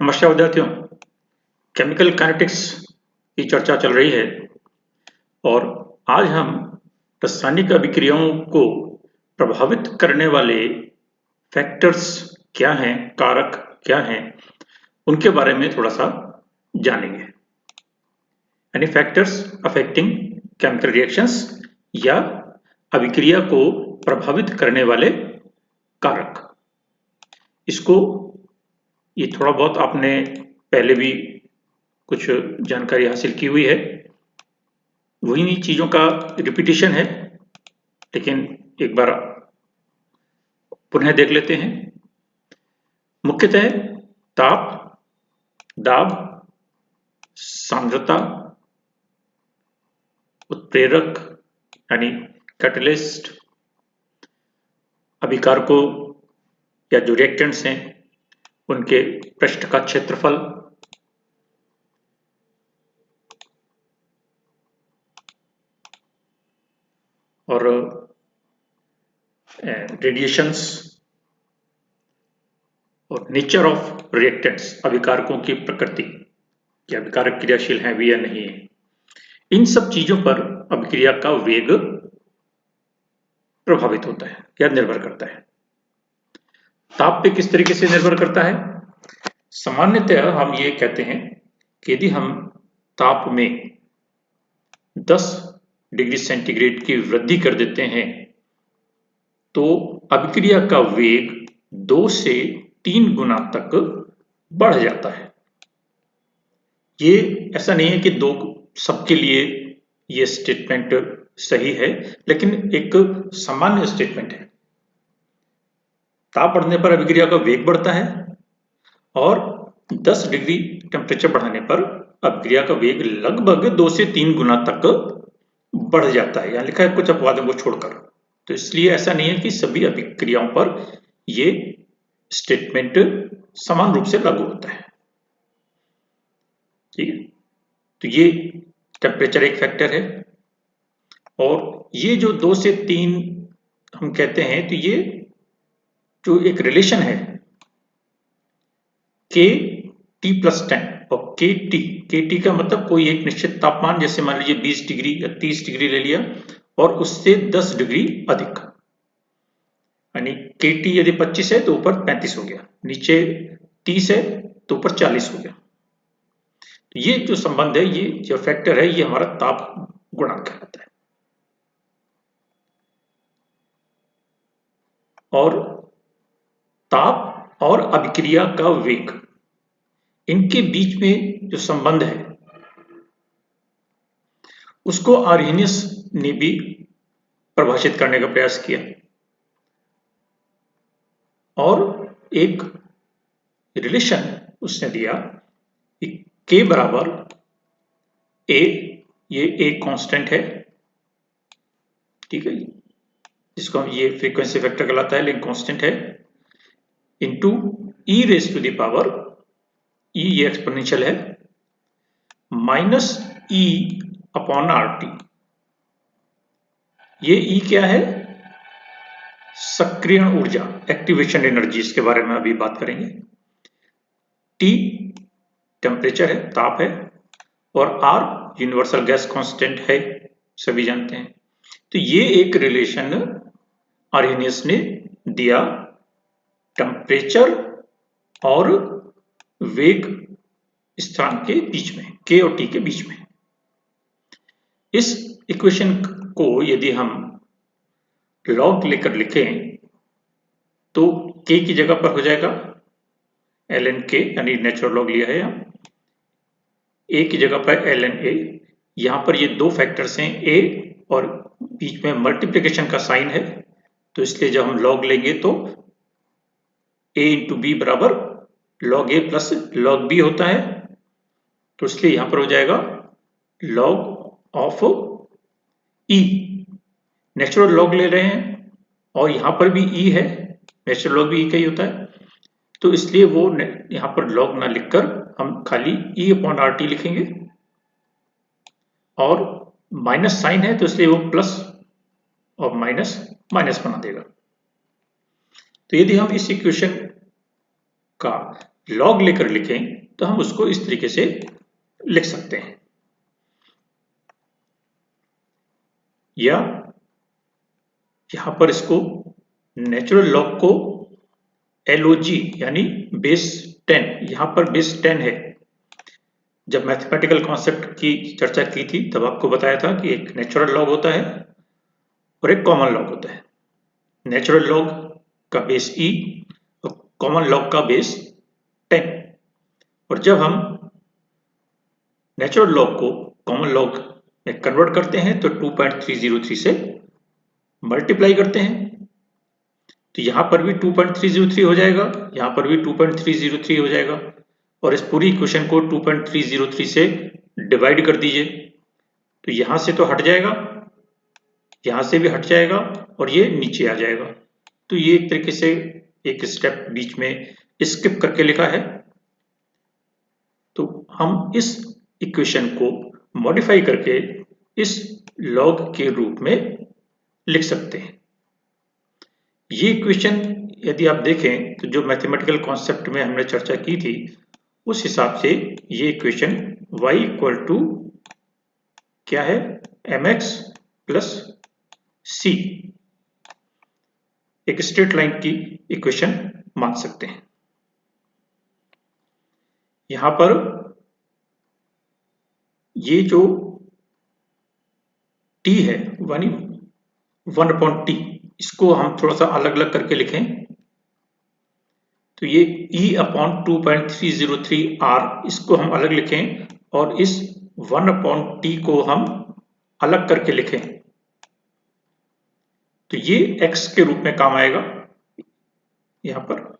नमस्कार विद्यार्थियों। Chemical kinetics की चर्चा चल रही है और आज हम रासायनिक अभिक्रियाओं को प्रभावित करने वाले फैक्टर्स क्या हैं, कारक क्या हैं, उनके बारे में थोड़ा सा जानेंगे। यानी फैक्टर्स अफेक्टिंग केमिकल रिएक्शंस या अभिक्रिया को प्रभावित करने वाले कारक। इसको ये थोड़ा बहुत आपने पहले भी कुछ जानकारी हासिल की हुई है, वही चीजों का रिपीटिशन है, लेकिन एक बार पुनः देख लेते हैं। मुख्यतः ताप, दाब, सांद्रता, उत्प्रेरक यानी कैटलिस्ट, अभिकारकों या जो रिएक्टेंट्स हैं उनके पृष्ठ का क्षेत्रफल, और रेडिएशंस और नेचर ऑफ रिएक्टेंट्स, अभिकारकों की प्रकृति, कि अभिकारक क्रियाशील हैं भी या नहीं है। इन सब चीजों पर अभिक्रिया का वेग प्रभावित होता है या निर्भर करता है। ताप पे किस तरीके से निर्भर करता है? सामान्यतः हम ये कहते हैं कि यदि हम ताप में 10 डिग्री सेंटीग्रेड की वृद्धि कर देते हैं तो अभिक्रिया का वेग 2 से 3 गुना तक बढ़ जाता है। ये ऐसा नहीं है कि दो सबके लिए ये स्टेटमेंट सही है, लेकिन एक सामान्य स्टेटमेंट है। ताप बढ़ने पर अभिक्रिया का वेग बढ़ता है और 10 डिग्री टेम्परेचर बढ़ाने पर अभिक्रिया का वेग लगभग 2 से 3 गुना तक बढ़ जाता है। यहाँ लिखा है कुछ अपवादों को छोड़कर। तो इसलिए ऐसा नहीं है कि सभी अभिक्रियाओं पर ये स्टेटमेंट समान रूप से लागू होता है। ठीक है, तो ये टेम्परेचर एक फैक्टर है और ये जो 2 से 3 हम कहते हैं, तो ये जो एक रिलेशन है के टी प्लस 10 और के टी का मतलब कोई एक निश्चित तापमान, जैसे मान लीजिए 20 डिग्री या 30 डिग्री ले लिया और उससे 10 डिग्री अधिक, यानी के टी यदि 25 है तो ऊपर 35 हो गया, नीचे 30 है तो ऊपर 40 हो गया। तो ये जो संबंध है, ये जो फैक्टर है, ये हमारा ताप गुणांक कहलाता है। और ताप और अभिक्रिया का वेग, इनके बीच में जो संबंध है उसको आर्हेनियस ने भी परिभाषित करने का प्रयास किया और एक रिलेशन उसने दिया कि के बराबर ए, ये ए कांस्टेंट है, ठीक है, जिसको हम ये फ्रीक्वेंसी फैक्टर कहलाता है लेकिन कांस्टेंट है, into e raise to the power e, ये एक्सपोनेंशियल है, minus e upon R T. ये ई क्या है? सक्रियण ऊर्जा, एक्टिवेशन एनर्जी, इसके बारे में अभी बात करेंगे। टी टेम्परेचर है, ताप है, और आर यूनिवर्सल गैस कांस्टेंट है, सभी जानते हैं। तो ये एक रिलेशन आर्हेनियस ने दिया टेम्परेचर और वेग स्थान के बीच में, के और टी के बीच में। इस इक्वेशन को यदि हम लॉग लेकर लिखें तो के की जगह पर हो जाएगा ln k, यानी नेचुरल लॉग लिया है यहाँ, ए की जगह पर ln a। यहाँ पर ये दो फैक्टर्स हैं a और बीच में मल्टीप्लिकेशन का साइन है, तो इसलिए जब हम लॉग लेंगे तो a इंटू बी बराबर log a plus log b होता है, तो इसलिए यहाँ पर हो जाएगा log of e। Natural log ले रहे हैं और यहाँ पर भी e है, नेचुरल लॉग भी e का ही होता है, तो इसलिए वो यहाँ पर लॉग ना लिखकर हम खाली e अपॉन आर टी लिखेंगे, और माइनस साइन है तो इसलिए वो प्लस और माइनस माइनस बना देगा। तो यदि हम इस इक्वेशन का लॉग लेकर लिखें तो हम उसको इस तरीके से लिख सकते हैं, या यहां पर इसको नेचुरल लॉग को LOG यानी बेस 10, यहां पर बेस 10 है। जब मैथमेटिकल कॉन्सेप्ट की चर्चा की थी तब आपको बताया था कि एक नेचुरल लॉग होता है और एक कॉमन लॉग होता है। नेचुरल लॉग का बेस E और कॉमन लॉग का बेस 10। और जब हम नेचुरल लॉग को कॉमन लॉग में कन्वर्ट करते हैं तो 2.303 से मल्टीप्लाई करते हैं, तो यहां पर भी 2.303 हो जाएगा, यहां पर भी 2.303 हो जाएगा, और इस पूरी इक्वेशन को 2.303 से डिवाइड कर दीजिए, तो यहां से तो हट जाएगा, यहां से भी हट जाएगा और ये नीचे आ जाएगा। तो ये एक तरीके से एक स्टेप बीच में स्किप करके लिखा है। तो हम इस इक्वेशन को मॉडिफाई करके इस लॉग के रूप में लिख सकते हैं। ये इक्वेशन यदि आप देखें तो जो मैथमेटिकल कॉन्सेप्ट में हमने चर्चा की थी उस हिसाब से ये इक्वेशन y इक्वल टू क्या है, mx प्लस c, एक स्ट्रेट लाइन की इक्वेशन मान सकते हैं। यहां पर ये जो t है 1/t, इसको हम थोड़ा सा अलग अलग करके लिखें तो ये E/2.303R, इसको हम अलग लिखें और इस 1/t को हम अलग करके लिखें तो ये x के रूप में काम आएगा यहां पर।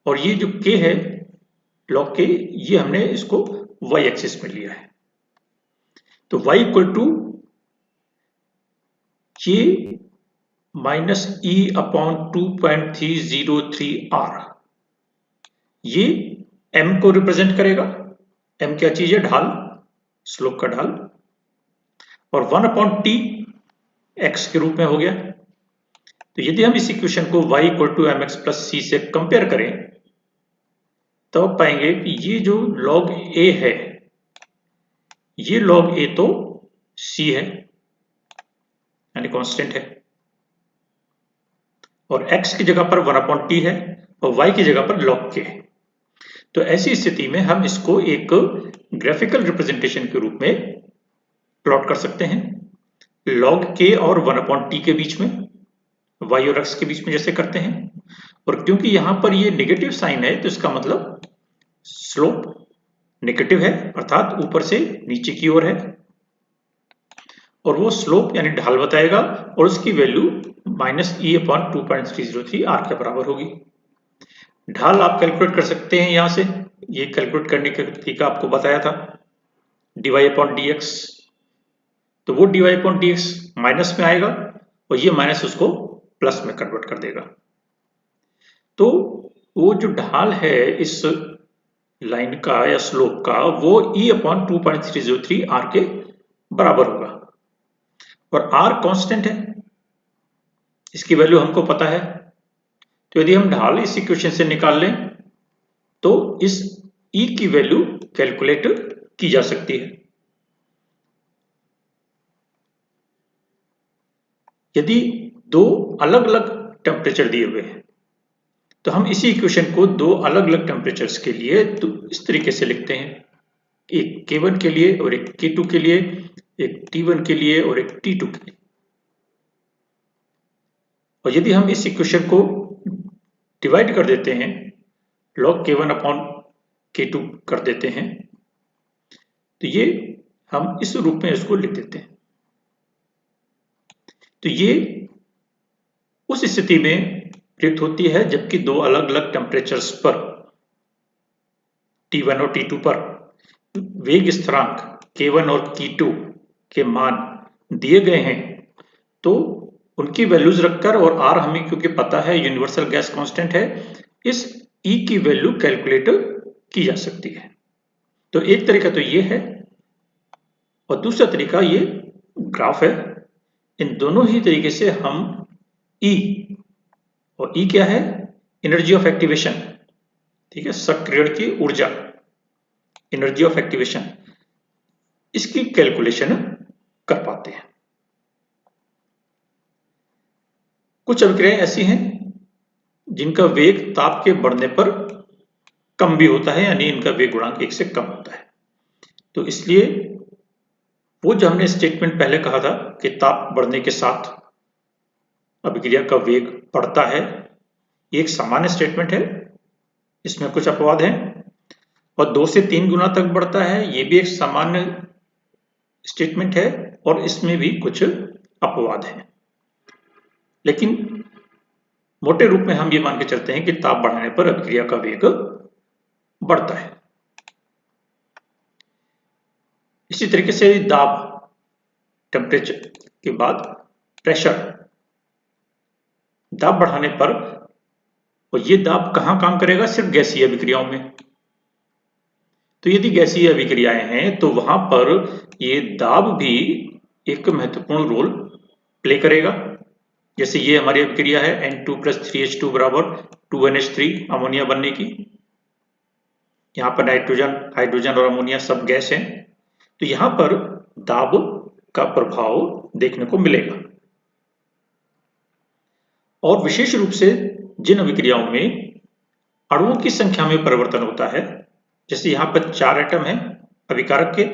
और ये जो k है log k, ये हमने इसको y एक्सिस में लिया है। तो y इक्वल टू ये -E/2.303R, ये m को रिप्रेजेंट करेगा। m क्या चीज है, ढाल, स्लोप का ढाल, और 1/t x के रूप में हो गया। तो यदि हम इस इक्वेशन को y equal to mx plus c से कंपेयर करें तो आप पाएंगे कि ये जो log a है, ये log a तो c है यानी कांस्टेंट है, और x की जगह पर 1/t है और y की जगह पर log k है। तो ऐसी स्थिति में हम इसको एक ग्राफिकल रिप्रेजेंटेशन के रूप में प्लॉट कर सकते हैं, log k और 1/t के बीच में, y और x के बीच में जैसे करते हैं। और क्योंकि यहां पर ये नेगेटिव साइन है तो इसका मतलब स्लोप नेगेटिव है, अर्थात ऊपर से नीचे की ओर है, और वो स्लोप यानी ढाल बताएगा और उसकी वैल्यू -E/2.303R के बराबर होगी। ढाल आप कैलकुलेट कर सकते हैं यहां से, ये कैलकुलेट करने का तरीका आपको बताया था, dy/dx। तो वो dy/dx माइनस में आएगा और ये माइनस उसको प्लस में कन्वर्ट कर देगा। तो वो जो ढाल है इस लाइन का या स्लोप का, वो E/2.303R के बराबर होगा, और R कांस्टेंट है, इसकी वैल्यू हमको पता है। तो यदि हम ढाल इस इक्वेशन से निकाल लें तो इस E की वैल्यू कैलकुलेट की जा सकती है। यदि दो अलग अलग टेम्परेचर दिए हुए हैं तो हम इसी इक्वेशन को दो अलग अलग टेम्परेचर्स के लिए तो इस तरीके से लिखते हैं, एक K1 के लिए और एक K2 के लिए, एक T1 के लिए और एक T2 के लिए। और यदि हम इस इक्वेशन को डिवाइड कर देते हैं, log K1/K2 कर देते हैं, तो ये हम इस रूप में इसको लिख देते हैं। तो ये उस स्थिति में प्रयुक्त होती है जबकि दो अलग अलग टेम्परेचर्स पर T1 और T2 पर वेग स्थिरांक K1 और K2 के मान दिए गए हैं, तो उनकी वैल्यूज रखकर और R हमें क्योंकि पता है यूनिवर्सल गैस कांस्टेंट है, इस E की वैल्यू कैलकुलेट की जा सकती है। तो एक तरीका तो ये है और दूसरा तरीका ये ग्राफ है। इन दोनों ही तरीके से हम E, और E क्या है, एनर्जी ऑफ एक्टिवेशन, ठीक है, सक्रियण की ऊर्जा, एनर्जी ऑफ एक्टिवेशन, इसकी कैलकुलेशन कर पाते हैं। कुछ अभिक्रियाएं ऐसी हैं जिनका वेग ताप के बढ़ने पर कम भी होता है, यानी इनका वेग गुणांक 1 से कम होता है। तो इसलिए वो जो हमने स्टेटमेंट पहले कहा था कि ताप बढ़ने के साथ अभिक्रिया का वेग बढ़ता है, ये एक सामान्य स्टेटमेंट है, इसमें कुछ अपवाद हैं। और 2 से 3 गुना तक बढ़ता है, ये भी एक सामान्य स्टेटमेंट है और इसमें भी कुछ अपवाद हैं। लेकिन मोटे रूप में हम ये मान के चलते हैं कि ताप बढ़ने पर अभिक्रिया का वेग बढ़ता है। इसी तरीके से दाब, टेम्परेचर के बाद प्रेशर, दाब बढ़ाने पर, और ये दाब कहां काम करेगा? सिर्फ गैसीय अभिक्रियाओं में। तो यदि गैसीय अभिक्रियाएं हैं तो वहां पर ये दाब भी एक महत्वपूर्ण रोल प्ले करेगा। जैसे ये हमारी अभिक्रिया है N2 + 3H2 बराबर 2NH3 अमोनिया बनने की। यहाँ पर नाइट्रोजन, हाइड्रोजन और अमोनिया सब गैस हैं, तो यहाँ पर दाब का प्रभाव देखने को मिलेगा। और विशेष रूप से जिन अभिक्रियाओं में अणुओं की संख्या में परिवर्तन होता है, जैसे यहाँ पर 4 एटम हैं अभिकारक के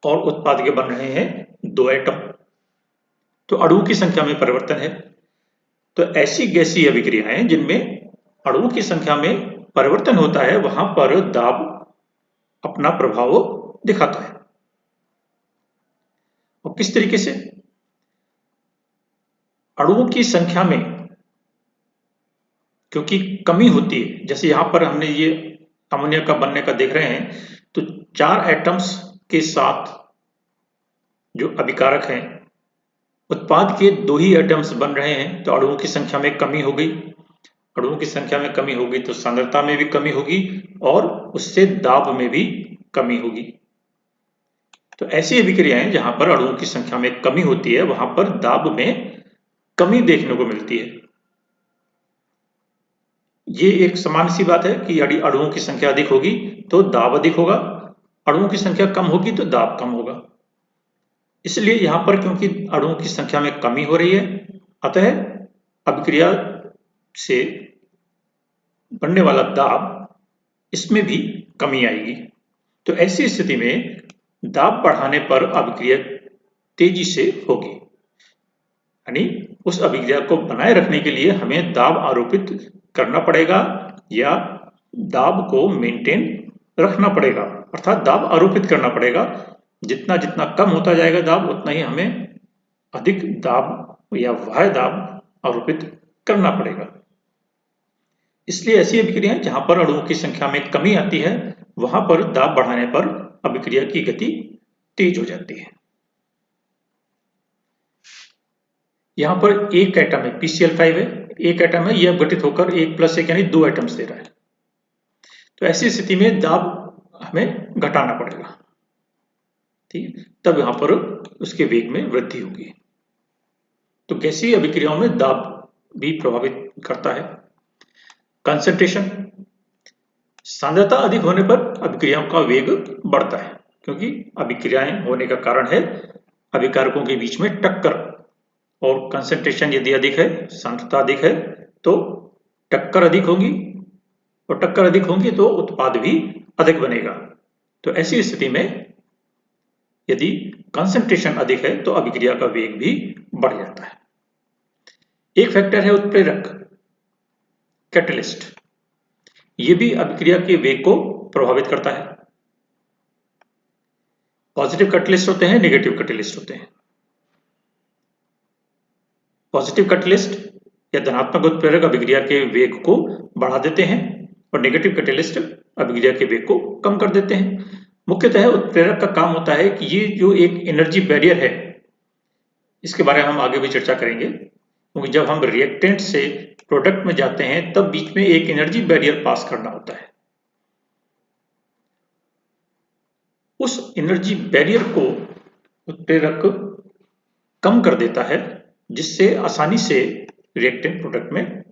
और उत्पाद के बन रहे हैं 2 एटम, तो अणुओं की संख्या में परिवर्तन है। तो ऐसी गैसीय अभिक्रियाएं जिनमें अणुओं की संख्या में परिवर्तन होता है, वहां पर दाब अपना प्रभाव दिखाता है। और किस तरीके से? अणुओं की संख्या में क्योंकि कमी होती है, जैसे यहां पर हमने ये अमोनिया का बनने का देख रहे हैं, तो 4 एटम्स के साथ जो अभिकारक हैं, उत्पाद के 2 ही एटम्स बन रहे हैं, तो अणुओं की संख्या में कमी हो गई। अणुओं की संख्या में कमी होगी तो सांद्रता में भी कमी होगी और उससे दाब में भी कमी होगी। तो ऐसी अभिक्रियाएं जहां पर अणुओं की संख्या में कमी होती है, वहां पर दाब में कमी देखने को मिलती है। ये एक सामान्य सी बात है कि यदि अणुओं की संख्या अधिक होगी तो दाब अधिक होगा, अणुओं की संख्या कम होगी तो दाब कम होगा। इसलिए यहां पर क्योंकि अणुओं की संख्या में कमी हो रही है, अतः अभिक्रिया से बनने वाला दाब, इसमें भी कमी आएगी। तो ऐसी स्थिति में दाब बढ़ाने पर अभिक्रिया तेजी से होगी, यानी उस अभिक्रिया को बनाए रखने के लिए हमें दाब आरोपित करना पड़ेगा या दाब को मेंटेन रखना पड़ेगा, अर्थात दाब आरोपित करना पड़ेगा। जितना जितना कम होता जाएगा दाब, उतना ही हमें अधिक दाब या बाह्य दाब आरोपित करना पड़ेगा। इसलिए ऐसी अभिक्रियाएं जहां पर अणुओं की संख्या में कमी आती है, वहां पर दाब बढ़ाने पर अभिक्रिया की गति तेज हो जाती है। यहां पर एक एटम है, PCl5 है, एक एटम है, यह अपघटित होकर 1+1 यानी 2 एटम्स दे रहा है। तो ऐसी स्थिति में दाब हमें घटाना पड़ेगा, ठीक है, तब यहां पर उसके वेग में वृद्धि होगी। तो गैसीय अभिक्रियाओं में दाब भी प्रभावित करता है। कंसंट्रेशन, सांद्रता अधिक होने पर अभिक्रियाओं का वेग बढ़ता है, क्योंकि अभिक्रियाएं होने का कारण है अभिकारकों के बीच में टक्कर, और कंसंट्रेशन यदि अधिक है, सांद्रता अधिक है, तो टक्कर अधिक होगी, और टक्कर अधिक होगी तो उत्पाद भी अधिक बनेगा। तो ऐसी स्थिति में यदि कंसंट्रेशन अधिक है तो अभिक्रिया का वेग भी बढ़ जाता है। एक फैक्टर है उत्प्रेरक, कैटलिस्ट, ये भी अभिक्रिया के वेग को प्रभावित करता है। पॉजिटिव कैटलिस्ट होते हैं, नेगेटिव कैटलिस्ट होते हैं। पॉजिटिव कैटलिस्ट या धनात्मक उत्प्रेरक अभिक्रिया के वेग को बढ़ा देते हैं और नेगेटिव कैटलिस्ट अभिक्रिया के वेग को कम कर देते हैं। मुख्यतः उत्प्रेरक का काम होता है कि ये जो एक एनर्जी बैरियर है, इसके बारे में हम आगे भी चर्चा करेंगे, क्योंकि जब हम रिएक्टेंट से प्रोडक्ट में जाते हैं तब बीच में एक एनर्जी बैरियर पास करना होता है। उस एनर्जी बैरियर को उत्प्रेरक कम कर देता है, जिससे आसानी से रिएक्टेंट प्रोडक्ट में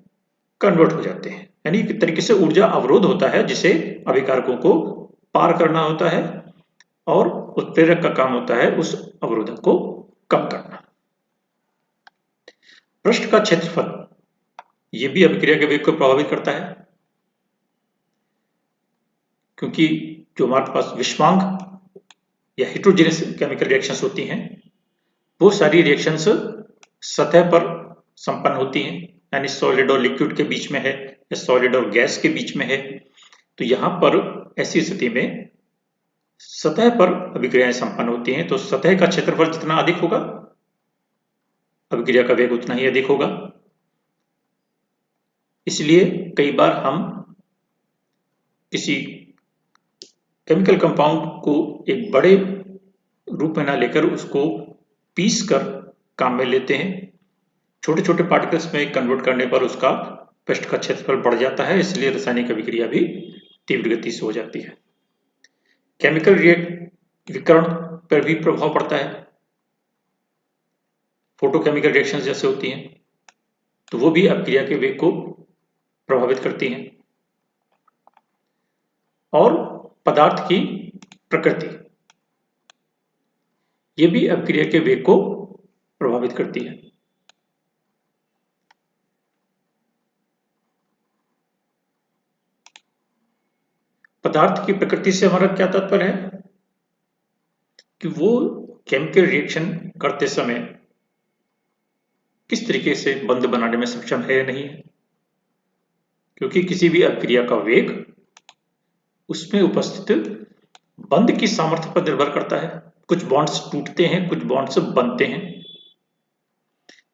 कन्वर्ट हो जाते हैं। यानी एक तरीके से ऊर्जा अवरोध होता है जिसे अभिकारकों को पार करना होता है और उत्प्रेरक का काम होता है उस अवरोधक को कम करना। पृष्ठ का क्षेत्रफल ये भी अभिक्रिया के वेग को प्रभावित करता है, क्योंकि जो हमारे पास विषमांग या हेटेरोजेनस केमिकल रिएक्शंस होती हैं वो सारी रिएक्शंस सतह पर संपन्न होती हैं, यानी सॉलिड और लिक्विड के बीच में है या सॉलिड और गैस के बीच में है। तो यहाँ पर ऐसी स्थिति में सतह पर अभिक्रियाएं संपन्न होती हैं, तो सतह का क्षेत्रफल जितना अधिक होगा अभिक्रिया का वेग उतना ही अधिक होगा। इसलिए कई बार हम किसी केमिकल कंपाउंड को एक बड़े रूप में ना लेकर उसको पीस कर काम में लेते हैं। छोटे छोटे पार्टिकल्स में कन्वर्ट करने पर उसका पृष्ठ का क्षेत्रफल बढ़ जाता है, इसलिए रासायनिक अभिक्रिया भी तीव्र गति से हो जाती है। केमिकल विकर्ण पर भी प्रभाव पड़ता है, फोटोकेमिकल रिएक्शंस जैसे होती हैं तो वो भी अभिक्रिया के वेग को प्रभावित करती हैं। और पदार्थ की प्रकृति ये भी अभिक्रिया के वेग को प्रभावित करती है। पदार्थ की प्रकृति से हमारा क्या तात्पर्य है कि वो केमिकल रिएक्शन करते समय किस तरीके से बंध बनाने में सक्षम है या नहीं है, क्योंकि किसी भी अभिक्रिया का वेग उसमें उपस्थित बंध की सामर्थ्य पर निर्भर करता है। कुछ बॉन्ड्स टूटते हैं, कुछ बॉन्ड्स बनते हैं।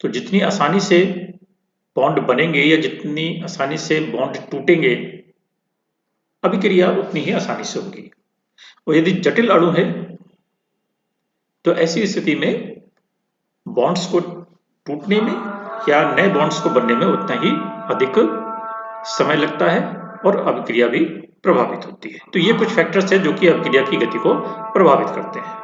तो जितनी आसानी से बॉन्ड बनेंगे या जितनी आसानी से बॉन्ड टूटेंगे अभिक्रिया उतनी ही आसानी से होगी। और यदि जटिल अणु है तो ऐसी स्थिति में बॉन्ड्स को टूटने में या नए बॉन्ड्स को बनने में उतना ही अधिक समय लगता है और अभिक्रिया भी प्रभावित होती है। तो ये कुछ फैक्टर्स हैं जो कि अभिक्रिया की गति को प्रभावित करते हैं।